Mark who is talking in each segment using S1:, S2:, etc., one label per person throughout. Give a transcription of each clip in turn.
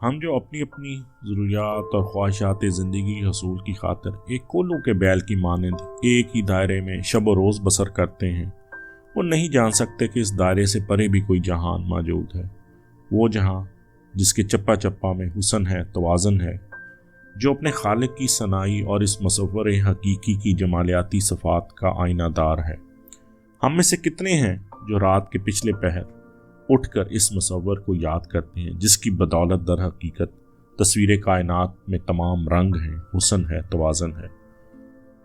S1: हम जो अपनी अपनी ज़रूरियात और ख्वाहिशात ज़िंदगी के हसूल की खातिर एक कोल्हू के बैल की मानंद एक ही दायरे में शब व रोज़ बसर करते हैं, वो नहीं जान सकते कि इस दायरे से परे भी कोई जहान मौजूद है। वो जहां जिसके चप्पा चप्पा में हुस्न है, तवाज़ुन है, जो अपने खालिक की सनाई और इस मसव्वरे हकीकी की जमालियाती सफ़ात का आईनादार है। हम में से कितने हैं जो रात के पिछले पहर उठकर इस मुसव्वर को याद करते हैं, जिसकी बदौलत दर हकीकत तस्वीर कायनात में तमाम रंग हैं, हुस्न है, तवाज़ुन है।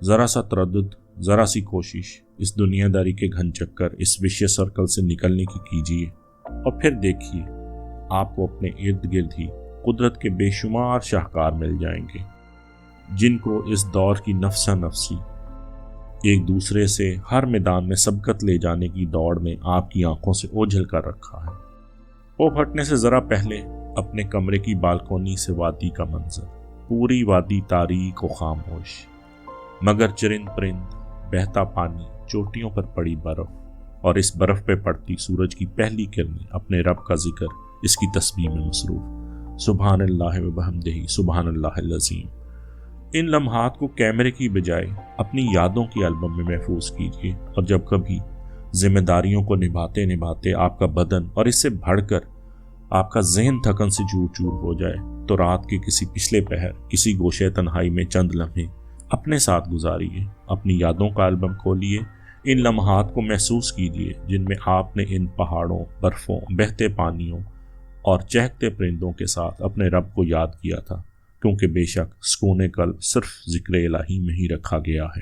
S1: ज़रा सा तरद्दुद, ज़रा सी कोशिश इस दुनियादारी के घन चक्कर, इस विशेष सर्कल से निकलने की कीजिए और फिर देखिए आपको अपने इर्द गिर्द ही कुदरत के बेशुमार शाहकार मिल जाएंगे, जिनको इस दौर की नफ्सा नफसी एक दूसरे से हर मैदान में सबकत ले जाने की दौड़ ने आपकी आंखों से ओझल कर रखा है। वो फटने से ज़रा पहले अपने कमरे की बालकोनी से वादी का मंजर, पूरी वादी तारीक व खामोश, मगर चरिंद परिंद, बहता पानी, चोटियों पर पड़ी बर्फ और इस बर्फ पे पड़ती सूरज की पहली किरणें अपने रब का जिक्र, इसकी तस्बीह में मसरूफ। सुबहान अल्लाह व बिहम्दिही सुबहान अल्लाहिल अज़ीम। इन लम्हात को कैमरे की बजाय अपनी यादों की एल्बम में महफूज कीजिए, और जब कभी जिम्मेदारियों को निभाते निभाते आपका बदन और इससे बढ़कर आपका जहन थकन से चूर चूर हो जाए, तो रात के किसी पिछले पहर किसी गोशे तन्हाई में चंद लम्हे अपने साथ गुजारिए, अपनी यादों का एल्बम खोलिए, इन लम्हात को महसूस कीजिए जिनमें आपने इन पहाड़ों, बर्फ़ों, बहते पानियों और चहकते परिंदों के साथ अपने रब को याद किया था, क्योंकि बेशक सुकून कल्ब सिर्फ जिक्र इलाही में ही रखा गया है।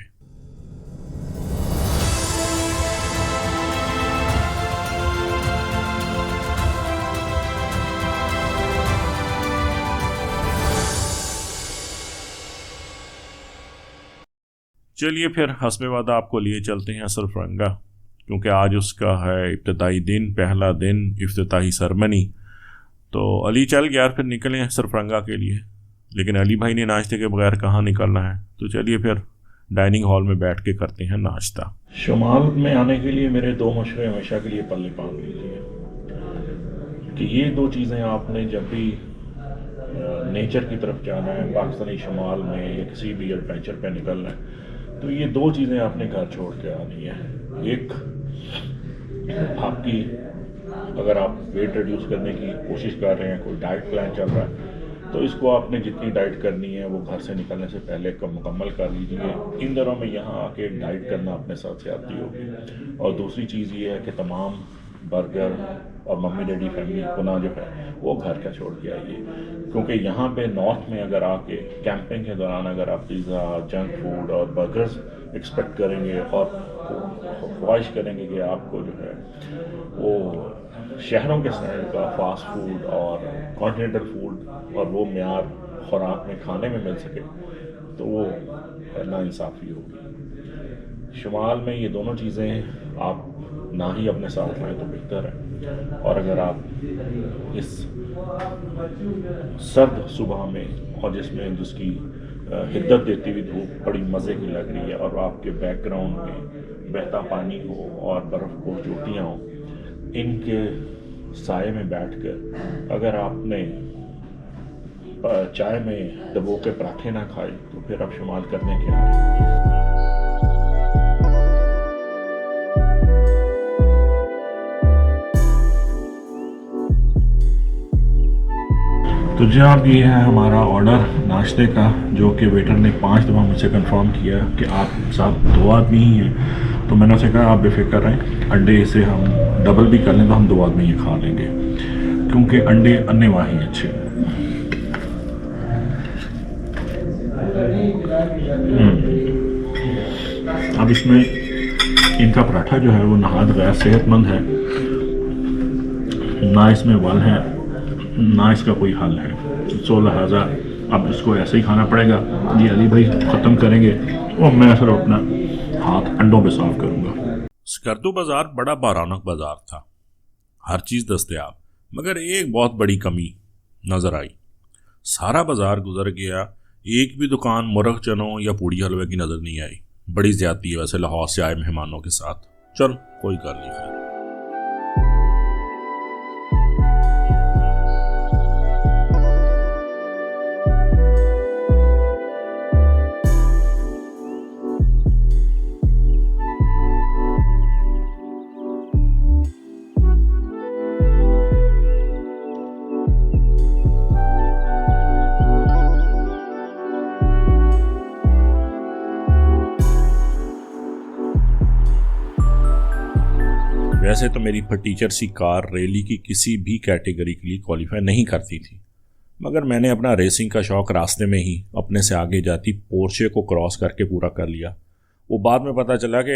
S1: चलिए फिर हस्बे वादा आपको लिए चलते हैं सरफरंगा, क्योंकि आज उसका है इब्तिदाई दिन, पहला दिन, इफ्तिताही सरमनी। तो अली चल गया, फिर निकले सरफरंगा के लिए, लेकिन अली भाई ने नाश्ते के बगैर कहाँ निकलना है। तो चलिए फिर डाइनिंग हॉल में बैठ के करते हैं नाश्ता। शुमाल में आने के लिए मेरे दो मशवरे हमेशा के लिए पल्ले बांध लीजिए कि ये दो चीज़ें आपने जब भी नेचर की तरफ जाना है, पाकिस्तानी शुमाल में या किसी भी एडवेंचर पे निकलना है, तो ये दो चीज़ें आपने घर छोड़ के आनी है। एक, आपकी अगर आप वेट रिड्यूस करने की कोशिश कर रहे हैं, कोई डाइट प्लान चल रहा है, तो इसको आपने जितनी डाइट करनी है वो घर से निकलने से पहले मुकम्मल कर लीजिए। इन दिनों में यहाँ आके डाइट करना अपने साथ ज्यादती होगी। और दूसरी चीज़ ये है कि तमाम बर्गर और मम्मी डैडी फैमिली पुना जो है वो घर का छोड़ के आइए, क्योंकि यहाँ पे नॉर्थ में अगर आके कैंपिंग के दौरान अगर आप पिज़्ज़ा, जंक फूड और बर्गर्स एक्सपेक्ट करेंगे और ख्वाहिश करेंगे कि आपको जो है वो शहरों के स्टाइल का फास्ट फूड और कॉन्टिनेंटल फूड और वो म्यार खुराक में खाने में मिल सके, तो वो नाइंसाफ़ी होगी। शुमाल में ये दोनों चीज़ें आप ना ही अपने साथ लाएं तो बेहतर है। और अगर आप इस सर्द सुबह में और जिसकी हिद्दत देती हुई धूप बड़ी मज़े की लग रही है और आपके बैकग्राउंड में बहता पानी हो और बर्फ़ को चोटियाँ हों, इनके साए में बैठकर अगर आपने चाय में डबो के पराठे ना खाए, तो फिर आप शुमाल करने क्या है। तो जनाब ये है हमारा ऑर्डर नाश्ते का, जो कि वेटर ने 5 दफ़ा मुझसे कंफर्म किया कि आप साथ 2 आदमी ही हैं। तो मैंने उसे कहा आप बेफिक्र रहें, अंडे से हम डबल भी कर लें तो हम 2 आदमी ही खा लेंगे, क्योंकि अंडे अन्नेवाह ही अच्छे। अब इसमें इनका पराठा जो है वो नहायत गैर सेहतमंद है, ना इसमें वल है ना इसका कोई हल है, तो लिहाजा अब इसको ऐसे ही खाना पड़ेगा। जी अली भाई ख़त्म करेंगे और मैं सिर्फ अपना हाथ अंडों पे साफ करूँगा। स्कर्दो बाज़ार बड़ा बारौनक बाज़ार था, हर चीज़ दस्तयाब, मगर एक बहुत बड़ी कमी नज़र आई। सारा बाज़ार गुजर गया, एक भी दुकान मुर्ग चनों या पूड़ी हलवे की नज़र नहीं आई। बड़ी ज़्यादती है वैसे लाहौर से आए मेहमानों के साथ। चल कोई कर नहीं खैर। वैसे तो मेरी फटीचर सी कार रैली की किसी भी कैटेगरी के लिए क्वालिफाई नहीं करती थी, मगर मैंने अपना रेसिंग का शौक़ रास्ते में ही अपने से आगे जाती पोर्शे को क्रॉस करके पूरा कर लिया। वो बाद में पता चला कि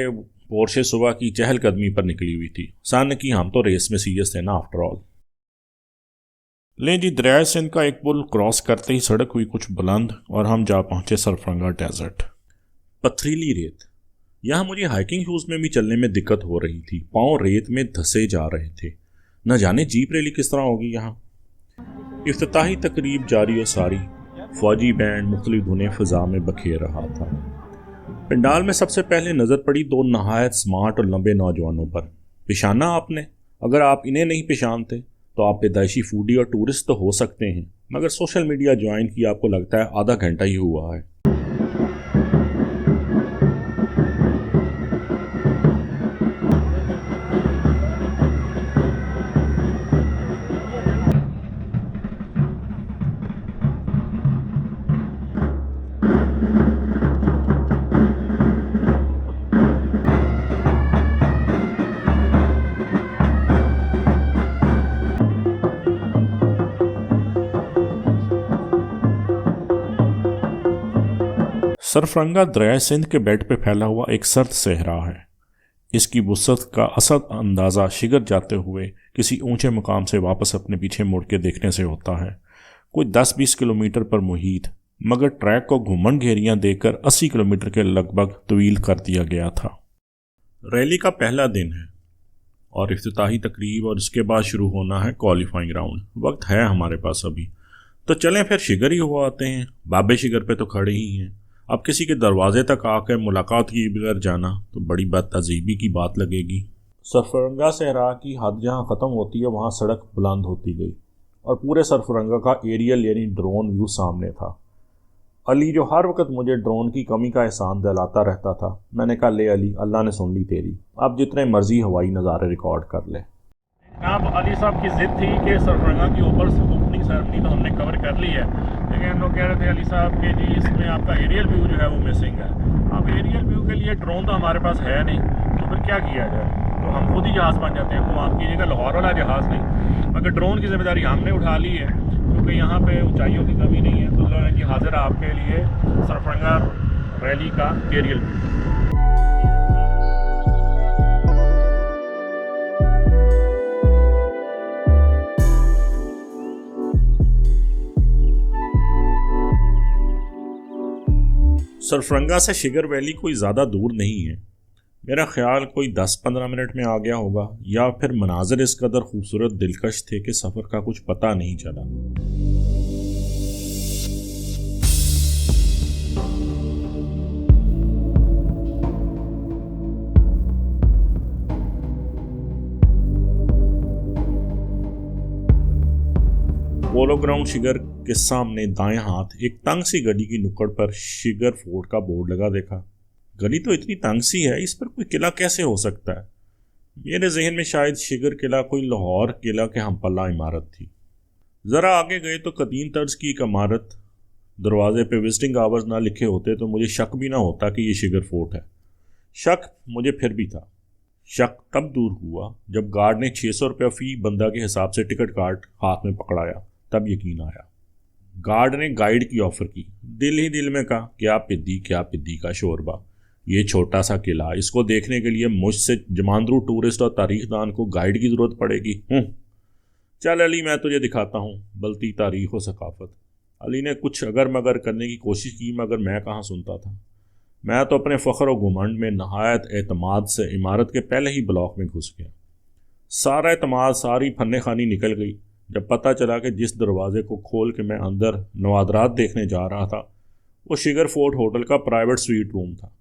S1: पोर्शे सुबह की चहलकदमी पर निकली हुई थी। सन की हम तो रेस में सीरियस थे ना आफ्टर ऑल। ले जी, दरिया सिंध का एक पुल क्रॉस करते ही सड़क हुई कुछ बुलंद और हम जा पहुंचे सरफरंगा डेजर्ट। पथरीली रेत, यहाँ मुझे हाइकिंग शूज़ में भी चलने में दिक्कत हो रही थी। पाँव रेत में धसे जा रहे थे। न जाने जीप रैली किस तरह होगी यहाँ। इफ्तिताही तकरीब जारी और सारी, फौजी बैंड मुख्तलिफ धुनें फिजा में बखेर रहा था। पंडाल में सबसे पहले नज़र पड़ी दो नहायत स्मार्ट और लंबे नौजवानों पर। पेशाना आपने? अगर आप इन्हें नहीं पहचानते तो आप पैदाइशी फूडी और टूरिस्ट तो हो सकते हैं, मगर सोशल मीडिया ज्वाइन की आपको लगता है आधा घंटा ही हुआ है। सरफरंगा दरिया सिंध के बेड पे फैला हुआ एक सर्द सहरा है। इसकी वुसअत का असल अंदाज़ा शिगर जाते हुए किसी ऊंचे मुकाम से वापस अपने पीछे मुड़ के देखने से होता है। कोई 10-20 किलोमीटर पर मुहित, मगर ट्रैक को घुमन घेरियां देकर 80 किलोमीटर के लगभग तवील कर दिया गया था। रैली का पहला दिन है और इफ्तिताही तकरीब, और इसके बाद शुरू होना है क्वालिफाइंग राउंड। वक्त है हमारे पास अभी, तो चलें फिर शिगर ही हुआ आते हैं। बाबे शिगर पे तो खड़े ही हैं। अब किसी के दरवाजे तक आकर मुलाकात की बगैर जाना तो बड़ी बदतज़ीबी की बात लगेगी। सरफरंगा सहरा की हद जहाँ ख़त्म होती है वहाँ सड़क बुलंद होती गई और पूरे सरफरंगा का एरियल यानी ड्रोन व्यू सामने था। अली जो हर वक्त मुझे ड्रोन की कमी का एहसान दिलाता रहता था, मैंने कहा ले अली, अल्लाह ने सुन ली तेरी, अब जितने मर्जी हवाई नज़ारे रिकॉर्ड कर ले।
S2: अब अली साहब की ज़िद थी कि सरफरंगा की ऊपर से ओपनिंग सेरेमनी तो हमने कवर कर ली है, लेकिन हम लोग कह रहे थे अली साहब के जी इसमें आपका एरियल व्यू जो है वो मिसिंग है। अब एरियल व्यू के लिए ड्रोन तो हमारे पास है नहीं, तो फिर क्या किया जाए? तो हम खुद ही जहाज़ बन जाते हैं। वो आप कीजिएगा लाहौर वाला जहाज़ नहीं, मगर ड्रोन की जिम्मेदारी हमने उठा ली है, क्योंकि यहाँ पे ऊंचाइयों की कमी नहीं है। तो लोगों की हाजिर आपके लिए सरफरंगा रैली का एरियल व्यू।
S1: सरफरंगा से शिगर वैली कोई ज़्यादा दूर नहीं है। मेरा ख्याल कोई 10-15 मिनट में आ गया होगा, या फिर मनाजर इस कदर खूबसूरत दिलकश थे कि सफ़र का कुछ पता नहीं चला। पोलो ग्राउंड शिगर के सामने दाएं हाथ एक तंग सी गली की नुक्कड़ पर शिगर फोर्ट का बोर्ड लगा देखा। गली तो इतनी तंग सी है, इस पर कोई किला कैसे हो सकता है? मेरे जहन में शायद शिगर किला कोई लाहौर किला के हमपल्ला इमारत थी। ज़रा आगे गए तो कदीम तर्ज की एक इमारत, दरवाजे पे विजिटिंग आवर्स ना लिखे होते तो मुझे शक भी ना होता कि ये शिगर फोर्ट है। शक मुझे फिर भी था। शक तब दूर हुआ जब गार्ड ने 600 रुपया फ़ी बंदा के हिसाब से टिकट कार्ड हाथ में पकड़ाया, तब यकीन आया। गार्ड ने गाइड की ऑफ़र की। दिल ही दिल में कहा क्या पिद्दी का शोरबा, ये छोटा सा किला, इसको देखने के लिए मुझसे जमांदरू टूरिस्ट और तारीखदान को गाइड की ज़रूरत पड़ेगी? चल अली, मैं तुझे दिखाता हूँ बलती तारीख और सकाफत। अली ने कुछ अगर मगर करने की कोशिश की, मगर मैं कहाँ सुनता था। मैं तो अपने फ़ख्र और घुमंड में नहायत एतमाद से इमारत के पहले ही ब्लॉक में घुस गया। सारा एतमाद, सारी फन्ने खानी निकल गई जब पता चला कि जिस दरवाजे को खोल के मैं अंदर नवादरात देखने जा रहा था वो शिगर फोर्ट होटल का प्राइवेट स्वीट रूम था।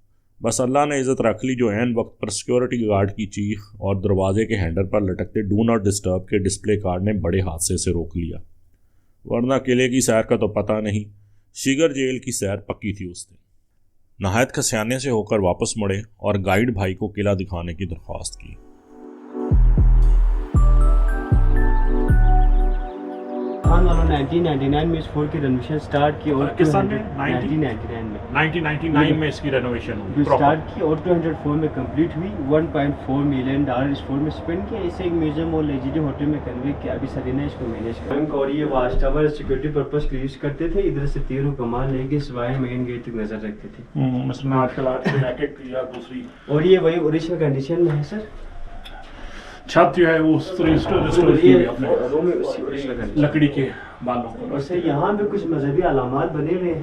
S1: बस अल्लाह ने इज़्ज़त रख ली जो ऐन वक्त पर सिक्योरिटी गार्ड की चीख और दरवाजे के हैंडल पर लटकते डू नॉट डिस्टर्ब के डिस्प्ले कार्ड ने बड़े हादसे से रोक लिया, वरना किले की सैर का तो पता नहीं। शिगर जेल की सैर पक्की थी उस दिन। नहायत खसियाने से होकर वापस मुड़े और गाइड भाई को किला दिखाने की दरख्वास्त की।
S3: खान वालों ने 1999 में इस फोन की रेनोवेशन स्टार्ट की और
S2: किस साल में?
S3: 1999 में
S2: 1999 में इसकी रेनोवेशन हुई
S3: स्टार्ट की और 204 में कंप्लीट हुई। $1.4 मिलियन इस फोन में स्पेंड किया। इसे एक म्यूजियम और लेजेंडरी होटल में कन्वर्ट किया। अभी सरीना इसको मैनेज कर और ये वाच टावर सिक्योरिटी पर्पस के यूज करते थे। इधर से तीरों कमान लेके सिवाय मेन गेट तक नजर रखते थे।
S2: मसलन आजकल रैकेट या दूसरी
S3: और ये वही ओरिजिनल कंडीशन में है सर।
S2: छत जो है वो लकड़ी के बालों
S3: और सर यहाँ पे कुछ मजहबी अलामात बने हुए हैं।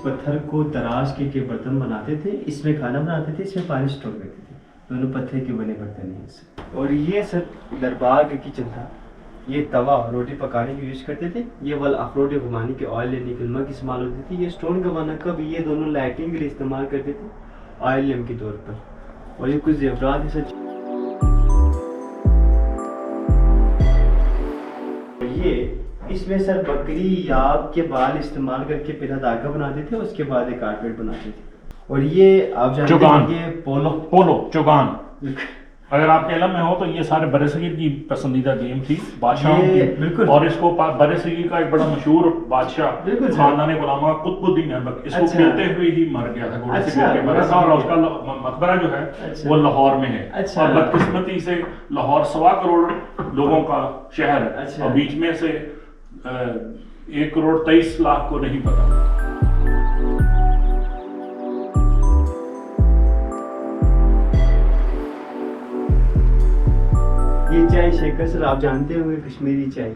S3: पत्थर को तराश के बर्तन बनाते थे। इसमें खाना बनाते थे, इसमें पानी स्टोर करते थे। दोनों पत्थर के बने बर्तन हैं। और ये सर दरबार का किचन था। ये तवा रोटी पकाने के यूज करते थे। ये वाला अखरोट घुमाने के ऑयल लेने की नमक इस्तेमाल होती थी। ये स्टोन का बना कब ये दोनों लाइटिंग के लिए इस्तेमाल करते थे ऑयल लैम्प के तौर पर। और ये कुछ जेवरात है सर। ये इसमें सर बकरी याक के बाल इस्तेमाल करके पहला धागा बनाते थे, उसके बाद एक कारपेट बनाते थे। और ये आप जानते हैं ये
S2: पोलो चौगान अगर आपके इलम में हो तो ये सारे बरसगीर की पसंदीदा गेम थी बादशाहों की। और इसको बरसगीर का एक बड़ा मशहूर बादशाह खानदान गुलामा कुतुबुद्दीन ऐबक इसको खेलते हुए ही मर गया था घोड़े से गिर के मरा था। और उसका मकबरा जो है वो लाहौर में है। और बदकिस्मती से लाहौर 1.25 करोड़ लोगों का शहर है और बीच में से 1 करोड़ 23 लाख को नहीं पता।
S3: ये चाय शेकर सर आप जानते होंगे कश्मीरी चाय।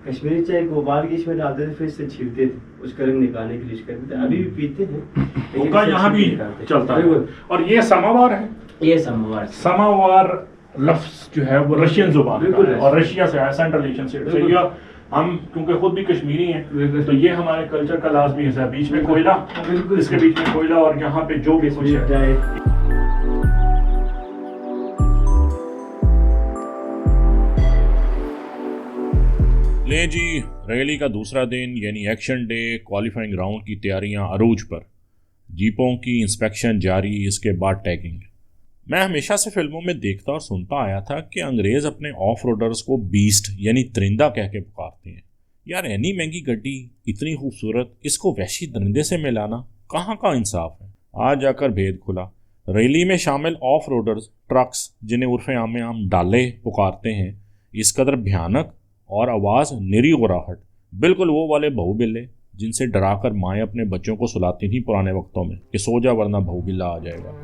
S3: कश्मीरी चाय को उबाल के इसमें डालते थे, फिर से छीलते थे, उसका रंग निकालने के लिए करते थे। अभी भी पीते हैं।
S2: हुक्का यहाँ भी चलता है। और ये समावार है।
S3: ये
S2: समावार लफ्ज जो है वो रशियन जुबान का है और रशिया से है, सेंट्रल एशियन से। हम क्योंकि खुद भी कश्मीरी हैं तो ये हमारे कल्चर का लाजमी हिस्सा है। बीच में कोयला, इसके बीच में कोयला और यहाँ पे जो भी कुछ है।
S1: ले जी, रैली का दूसरा दिन यानी एक्शन डे, क्वालिफाइंग राउंड की तैयारियां अरूज पर। जीपों की इंस्पेक्शन जारी, इसके बाद टैगिंग। मैं हमेशा से फिल्मों में देखता और सुनता आया था कि अंग्रेज़ अपने ऑफ रोडर्स को बीस्ट यानी दरिंदा कह के पुकारते हैं। यार इतनी महंगी गड्डी, इतनी खूबसूरत, इसको वहशी दरिंदे से मिलाना कहाँ का इंसाफ है। आज जाकर भेद खुला। रैली में शामिल ऑफ रोडर्स ट्रक्स, जिन्हें उर्फ आम आम डाले पुकारते हैं, इस कदर भयानक और आवाज़ निरी गुराहट, बिल्कुल वो वाले बहू बिल्ले जिनसे डराकर माएँ अपने बच्चों को सुलाती थी पुराने वक्तों में कि सो जा वरना बहू बिल्ला आ जाएगा।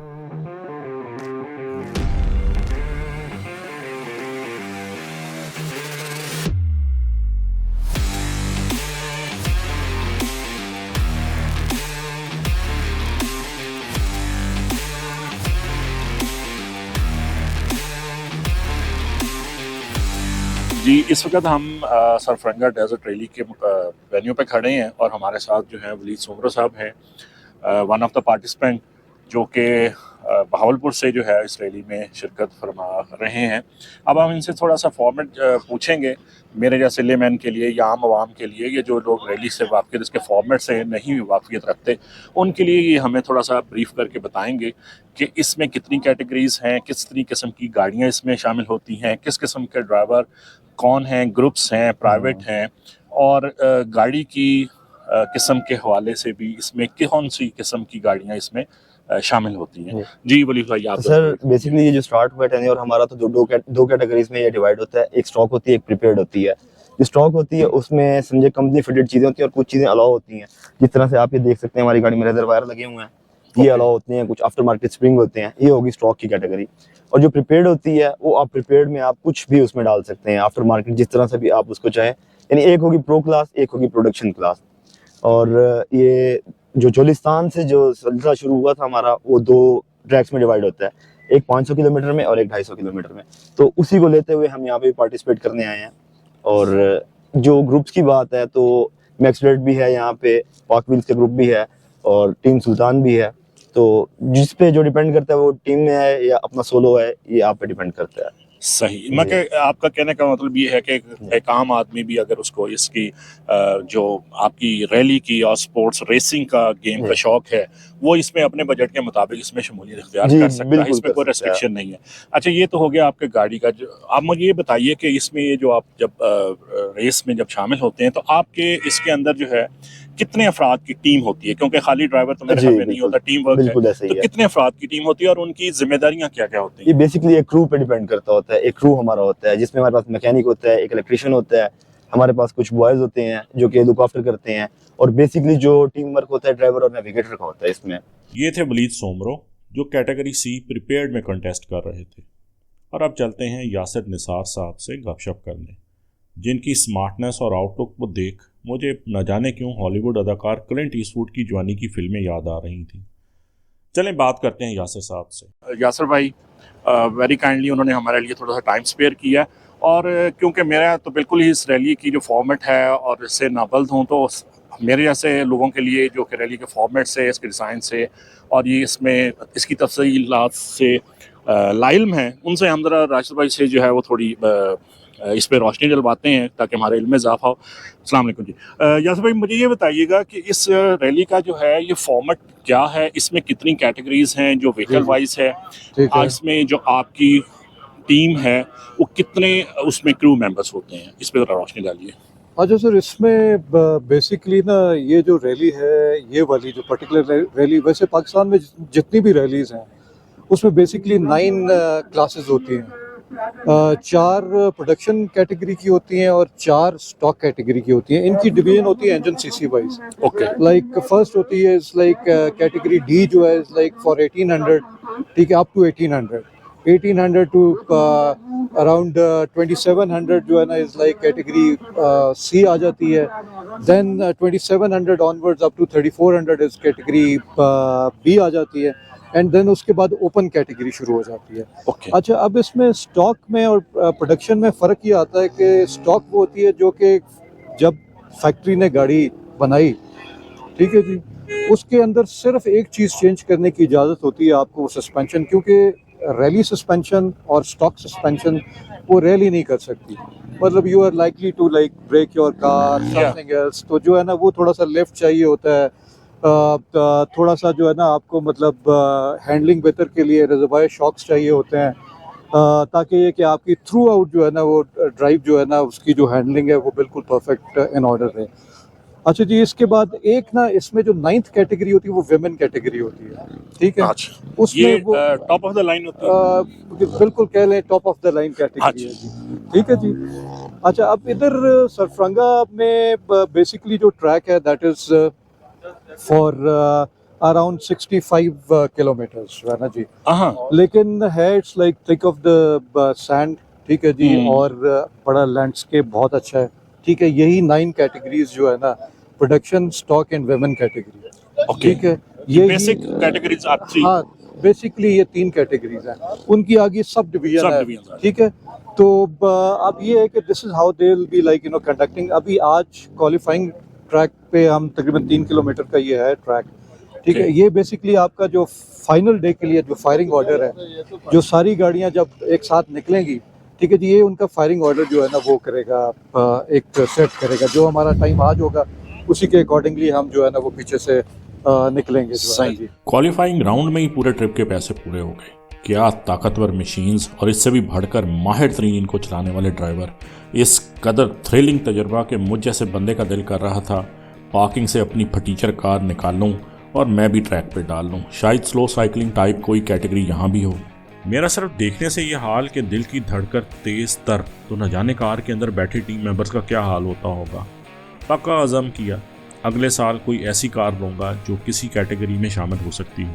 S1: जी, इस वक्त हम सरफरंगा डेजर्ट रैली के वेन्यू पे खड़े हैं और हमारे साथ जो है वलीद सोमरो साहब हैं, वन ऑफ द पार्टिसिपेंट, जो कि बहावलपुर से जो है इस रैली में शिरकत फरमा रहे हैं। अब हम इनसे थोड़ा सा फॉर्मेट पूछेंगे, मेरे जैसे लेमैन के लिए या आम आवाम के लिए, ये जो लोग रैली से वाकिफ इसके फॉर्मेट से नहीं वाकिफियत रखते, उनके लिए ये हमें थोड़ा सा ब्रीफ करके बताएंगे कि इसमें कितनी कैटेगरीज हैं, कितनी किस्म की गाड़ियाँ इसमें शामिल होती हैं, किस किस्म के ड्राइवर कौन हैं, ग्रुप्स हैं, प्राइवेट हैं, और गाड़ी की किस्म के हवाले से भी इसमें कौन सी किस्म की गाड़ियाँ इसमें शामिल होती हैं। जी वली भाई आप।
S4: सर बेसिकली ये जो स्टार्ट हुआ है और हमारा तो दो कैटेगरीज में ये डिवाइड होता है। एक स्टॉक होती है, एक प्रीपेड होती है। जो स्टॉक होती है उसमें समझे कंपनी फिटेड चीजें होती हैं और कुछ चीजें अलाउ होती हैं। जिस तरह से आप ये देख सकते हैं हमारी गाड़ी में लेदर वायर लगे हुए हैं, ये अलाउ होते हैं। कुछ आफ्टर मार्केट स्प्रिंग होते हैं, ये होगी स्टॉक की कैटेगरी। और जो प्रीपेड होती है वो आप प्रीपेड में आप कुछ भी उसमें डाल सकते हैं, आफ्टर मार्केट जिस तरह से भी आप उसको चाहें। यानी एक होगी प्रो क्लास, एक होगी प्रोडक्शन क्लास। और ये जो चोलिस्तान से जो सिलसिला शुरू हुआ था हमारा, वो दो ट्रैक्स में डिवाइड होता है, एक 500 किलोमीटर में और एक 250 किलोमीटर में। तो उसी को लेते हुए हम यहाँ पे पार्टिसिपेट करने आए हैं। और जो ग्रुप्स की बात है तो मैक्सलेट भी है यहाँ पे, पाक व्हील्स का ग्रुप भी है और टीम सुल्तान भी है। तो जिस पे जो डिपेंड करता है वो टीम में है या अपना सोलो है, ये आप पे डिपेंड करता है।
S2: सही। मैं आपका कहने का मतलब ये है कि एक आम आदमी भी अगर उसको इसकी जो आपकी रैली की और स्पोर्ट्स रेसिंग का गेम का शौक है, वो इसमें अपने बजट के मुताबिक इसमें शमूलियत इख्तियार कर सकता है, इसमें कोई रेस्ट्रिक्शन नहीं है। अच्छा, ये तो हो गया आपके गाड़ी का। जो आप मुझे ये बताइए कि इसमें ये जो आप जब रेस में जब शामिल होते हैं तो आपके इसके अंदर जो है कितने अफराद की टीम होती है? क्योंकि खाली ड्राइवर तो मेरे ख्याल में नहीं होता, टीम वर्क है। तो कितने अफराद की टीम होती है और उनकी जिम्मेदारियां क्या क्या होती हैं?
S4: ये बेसिकली एक क्रू पे डिपेंड करता होता है। एक क्रू हमारा होता है जिसमें हमारे पास मैकेनिक होता है, एक इलेक्ट्रिशियन होता है, हमारे पास कुछ बॉयज होते हैं जो कि लुक आफ्टर करते हैं, और बेसिकली जो टीम वर्क होता है ड्राइवर और नेविगेटर का होता है इसमें।
S1: ये थे वलीद सोमरो जो कैटेगरी सी प्रिपेयर्ड में कंटेस्ट कर रहे थे। और अब चलते हैं यासिर निसार साहब से गपशप करने, जिनकी स्मार्टनेस और आउटलुक को देख मुझे न जाने क्यों हॉलीवुड अदाकार क्लिंट ईस्टवुड की जवानी की फिल्में याद आ रही थी। चलें बात करते हैं यासिर साहब से।
S2: यासिर भाई वेरी काइंडली उन्होंने हमारे लिए थोड़ा सा टाइम स्पेयर किया, और क्योंकि मेरा तो बिल्कुल ही इस रैली की जो फॉर्मेट है और इससे नाबल्द हूँ, तो मेरे जैसे लोगों के लिए जो कि रैली के फॉर्मेट से, इसके डिज़ाइन से और ये इसमें इसकी तफसीलात से लाइल्म हैं, उनसे हम ज़रा राशिद भाई से जो है वो थोड़ी इस पर रोशनी डलवाते हैं ताकि हमारे इल्म में इजाफा हो। अस्सलाम वालेकुम जी। यासिर भाई, मुझे ये बताइएगा कि इस रैली का जो है ये फॉर्मेट क्या है, इसमें कितनी कैटेगरीज हैं जो व्हीकल वाइज है, इसमें जो आपकी टीम है वो कितने उसमें क्रू मेंबर्स होते हैं, इस पर ज़रा रोशनी डालिए।
S5: अच्छा सर, इसमें बेसिकली ना ये जो रैली है, ये वाली जो पर्टिकुलर रैली, वैसे पाकिस्तान में जितनी भी रैलीज हैं उसमें बेसिकली 9 क्लासेस होती हैं। 4 प्रोडक्शन कैटेगरी की होती हैं और 4 स्टॉक कैटेगरी की होती हैं। इनकी डिवीजन होती है engine CC wise.
S2: Okay,
S5: like first होती है लाइक कैटेगरी डी जो है लाइक फॉर 1800, ठीक है, अप टू 1800 टू अराउंड 2700 जो है ना इज लाइक कैटेगरी सी आ जाती है। Then 2700 onwards up to 3400 is category B आ जाती है, एंड देन उसके बाद ओपन कैटेगरी शुरू हो जाती है।
S2: ओके।
S5: अच्छा, अब इसमें स्टॉक में और प्रोडक्शन में फ़र्क ये आता है कि स्टॉक वो होती है जो कि जब फैक्ट्री ने गाड़ी बनाई, ठीक है जी, उसके अंदर सिर्फ एक चीज़ चेंज करने की इजाज़त होती है आपको, सस्पेंशन, क्योंकि रैली सस्पेंशन और स्टॉक सस्पेंशन वो रैली नहीं कर सकती। मतलब you are likely to like break your car something else, तो जो है ना वो थोड़ा सा लिफ्ट चाहिए होता है, थोड़ा सा जो है ना आपको मतलब हैंडलिंग बेहतर के लिए रिजर्वायर शॉक्स चाहिए होते हैं, ताकि ये कि आपकी थ्रू आउट जो है ना वो ड्राइव जो है ना उसकी जो हैंडलिंग है वो बिल्कुल परफेक्ट इन ऑर्डर है। अच्छा जी, इसके बाद एक ना इसमें जो 9th कैटेगरी होती है वो विमेन कैटेगरी होती है, ठीक है।
S2: अच्छा,
S5: उसमें वो
S2: टॉप ऑफ द लाइन होती है,
S5: बिल्कुल कह लें top of the line category है जी, ठीक है जी। अच्छा, अब इधर सरफरंगा में बेसिकली जो ट्रैक है that is for around 65 kilometres है ना जी। लेकिन है it's like thick of the sand, ठीक है जी, और बड़ा लैंडस्केप बहुत अच्छा है, ठीक है। यही 9 कैटेगरीज जो है ना, production, stock and women category, ठीक है। ये
S2: बेसिक कैटेगरीज आप 3,
S5: हाँ बेसिकली ये 3 कैटेगरीज हैं, उनकी आगे सब डिवीजन है, ठीक है। तो अब ये है कि this is how they will be like conducting. अभी आज क्वालिफाइंग ट्रैक पे हम तकरीबन 3 किलोमीटर का ये है ट्रैक, ठीक है। ये बेसिकली आपका जो फाइनल डे के लिए जो फायरिंग ऑर्डर है, जो सारी गाड़ियां जब एक साथ निकलेंगी, ठीक है जी, ये उनका फायरिंग ऑर्डर जो है ना वो करेगा, एक सेट करेगा। जो हमारा टाइम आज होगा उसी के अकॉर्डिंगली हम जो है ना वो पीछे से निकलेंगे।
S1: सही, क्वालिफाइंग राउंड में ही पूरे ट्रिप के पैसे पूरे हो गए। क्या ताकतवर मशीन्स और इससे भी बढ़कर माहिर तरीन इनको चलाने वाले ड्राइवर। इस कदर थ्रिलिंग तजर्बा के मुझ जैसे बंदे का दिल कर रहा था पार्किंग से अपनी फटीचर कार निकाल लूँ और मैं भी ट्रैक पे डाल लूँ। शायद स्लो साइकिलिंग टाइप कोई कैटेगरी यहाँ भी हो। मेरा सिर्फ देखने से ये हाल कि दिल की धड़कन तेज तर, तो न जाने कार के अंदर बैठे टीम मेंबर्स का क्या हाल होता होगा। पक्का अज़म किया अगले साल कोई ऐसी कार लूँगा जो किसी कैटेगरी में शामिल हो सकती हो,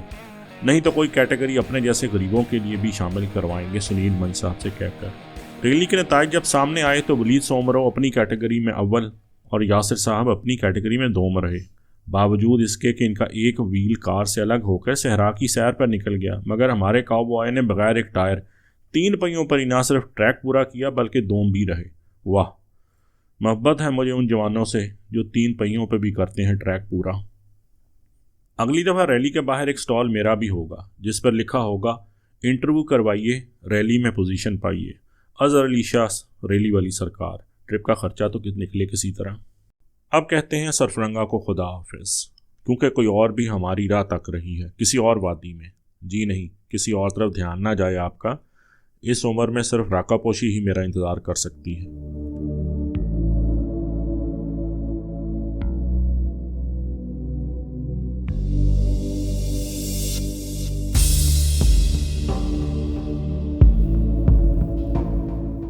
S1: नहीं तो कोई कैटेगरी अपने जैसे गरीबों के लिए भी शामिल करवाएंगे, सुनील मंच साहब से कहकर। रैली के नताइज जब सामने आए तो वलीद सोमरो अपनी कैटेगरी में अव्वल और यासिर साहब अपनी कैटेगरी में दोम रहे। बावजूद इसके कि इनका एक व्हील कार से अलग होकर सहरा की सैर पर निकल गया, मगर हमारे काउबॉय ने बगैर एक टायर 3 पहियों पर ही ना सिर्फ ट्रैक पूरा किया बल्कि दोम भी रहे। वाह, मोहब्बत है मुझे उन जवानों से जो 3 पहियों पर भी करते हैं ट्रैक पूरा। अगली दफ़ा रैली के बाहर एक स्टॉल मेरा भी होगा जिस पर लिखा होगा इंटरव्यू करवाइए, रैली में पोजीशन पाइए। अजहर अली शाह रेली वाली सरकार, ट्रिप का खर्चा तो निकले किसी तरह। अब कहते हैं सरफरंगा को खुदा हाफिज, क्योंकि कोई और भी हमारी राह तक रही है, किसी और वादी में। जी नहीं, किसी और तरफ ध्यान ना जाए आपका। इस उम्र में सिर्फ राकापोशी ही मेरा इंतज़ार कर सकती है।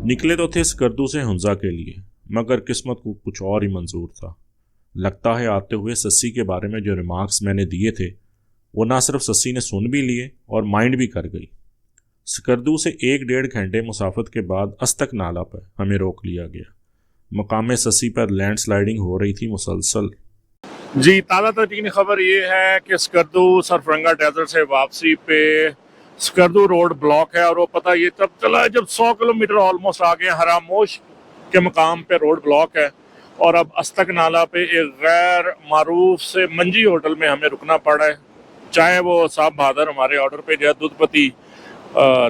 S1: निकले तो थे स्कर्दू से हुंजा के लिए, मगर किस्मत को कुछ और ही मंजूर था। लगता है आते हुए सस्सी के बारे में जो रिमार्क्स मैंने दिए थे वो ना सिर्फ सस्सी ने सुन भी लिए और माइंड भी कर गई। स्कर्दू से 1-1.5 घंटे मुसाफत के बाद अस्तक नाला पर हमें रोक लिया गया। मकाम सस्सी पर लैंडस्लाइडिंग हो रही थी मुसलसल।
S2: जी, ताज़ा तरीन खबर ये है कि स्कर्दू सरफरंगा डेजर्ट से वापसी पे स्कर्दू रोड ब्लॉक है, और वो पता ये तब चला जब 100 किलोमीटर ऑलमोस्ट आ गए। हरामोश के मकाम पे रोड ब्लॉक है और अब अस्तक नाला पे एक गैर मारूफ से मंजी होटल में हमें रुकना पड़ा है। चाहे वो साहब बहादुर हमारे ऑर्डर पे जो है दूधपति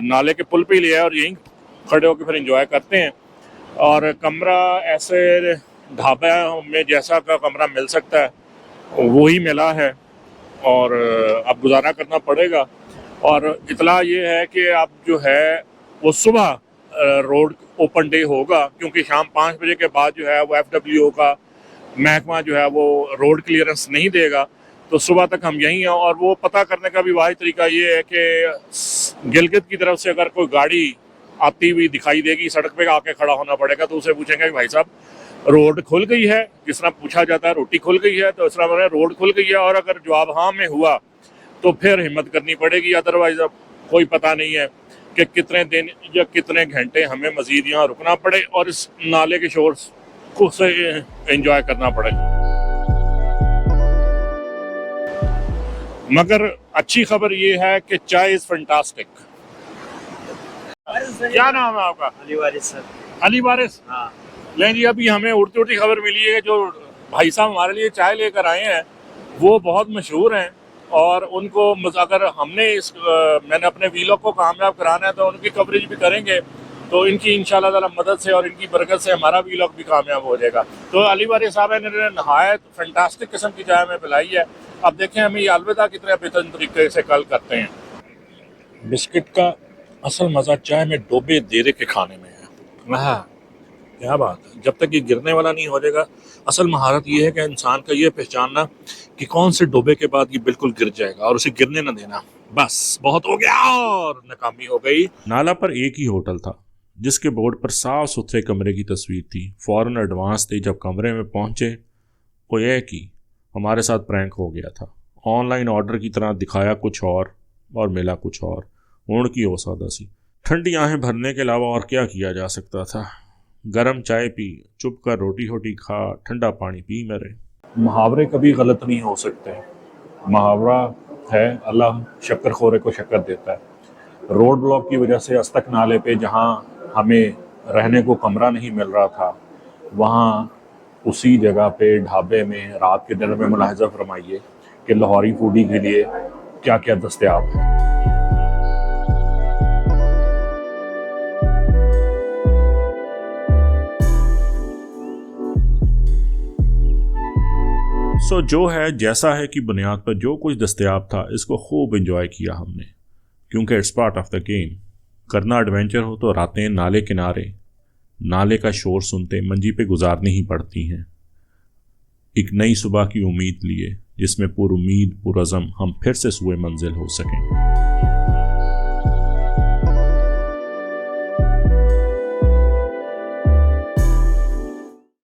S2: नाले के पुल पे लिया है और यहीं खड़े होकर फिर एंजॉय करते हैं। और कमरा ऐसे ढाबा में जैसा का कमरा मिल सकता है वो ही मिला है और अब गुजारा करना पड़ेगा। और इतला ये है कि अब जो है वो सुबह रोड ओपन डे होगा, क्योंकि शाम 5 बजे के बाद जो है वो FWO का महकमा जो है वो रोड क्लियरेंस नहीं देगा, तो सुबह तक हम यहीं हैं। और वो पता करने का भी वाहिद तरीका ये है कि गिलगित की तरफ से अगर कोई गाड़ी आती हुई दिखाई देगी, सड़क पे आके खड़ा होना पड़ेगा, तो उसे पूछेंगे कि भाई साहब रोड खुल गई है। जिस तरह पूछा जाता है रोटी खुल गई है, तो इस तरह रोड खुल गई है। और अगर जवाब हाँ में हुआ तो फिर हिम्मत करनी पड़ेगी, अदरवाइज अब कोई पता नहीं है कि कितने दिन या कितने घंटे हमें मजीद यहाँ रुकना पड़े और इस नाले के शोर को से एंजॉय करना पड़े। मगर अच्छी खबर ये है कि चाय इज फैंटास्टिक। क्या नाम है आपका?
S3: अली वारिस सर।
S2: अली वारिस।
S3: हाँ
S2: लें जी, अभी हमें उड़ती उड़ती खबर मिली है जो भाई साहब हमारे लिए चाय लेकर आए हैं वो बहुत मशहूर हैं, और उनको अगर हमने मैंने अपने वीलॉग को कामयाब कराना है तो उनकी कवरेज भी करेंगे, तो इनकी इंशाल्लाह ताला मदद से और इनकी बरकत से हमारा वीलॉग भी कामयाब हो जाएगा। तो अली वारिस साहब ने नहायत फैंटास्टिक किस्म की चाय हमें पिलाई है। अब देखें हम ये अलविदा कितने बेहतरीन तरीके से कल करते हैं। बिस्किट का असल मज़ा चाय में डोबे देरे के खाने में है। हाँ, क्या बात है। जब तक ये गिरने वाला नहीं हो जाएगा, असल महारत ये है कि इंसान का ये पहचानना कि कौन से डोबे के बाद ये बिल्कुल गिर जाएगा और उसे गिरने ना देना। बस बहुत हो गया और नाकामी हो गई।
S1: नाला पर एक ही होटल था जिसके बोर्ड पर साफ सुथरे कमरे की तस्वीर थी। फौरन एडवांस थे। जब कमरे में पहुंचे वो यह कि हमारे साथ प्रैंक हो गया था। ऑनलाइन ऑर्डर की तरह दिखाया कुछ और मिला कुछ और। ऊँट की औसादा सी। ठंडी आहें भरने के अलावा और क्या किया जा सकता था। गरम चाय पी, चुप कर रोटी होटी खा, ठंडा पानी पी मेरे।
S2: मुहावरे कभी गलत नहीं हो सकते। मुहावरा है अल्लाह शक्कर खोरे को शक्कर देता है। रोड ब्लॉक की वजह से अस्तक नाले पे जहाँ हमें रहने को कमरा नहीं मिल रहा था, वहाँ उसी जगह पे ढाबे में रात के डिनर में मुलाहिजा फरमाइए कि लाहौरी फूडी के लिए क्या क्या दस्तयाब है।
S1: सो जो है जैसा है की बुनियाद पर जो कुछ दस्तयाब था इसको खूब एंजॉय किया हमने, क्योंकि it's part of the game. करना एडवेंचर हो तो रातें नाले किनारे नाले का शोर सुनते मंजी पे गुजारनी ही पड़ती हैं, एक नई सुबह की उम्मीद लिए जिसमें पुरुमीद पुरअज़म हम फिर से सुए मंजिल हो सकें।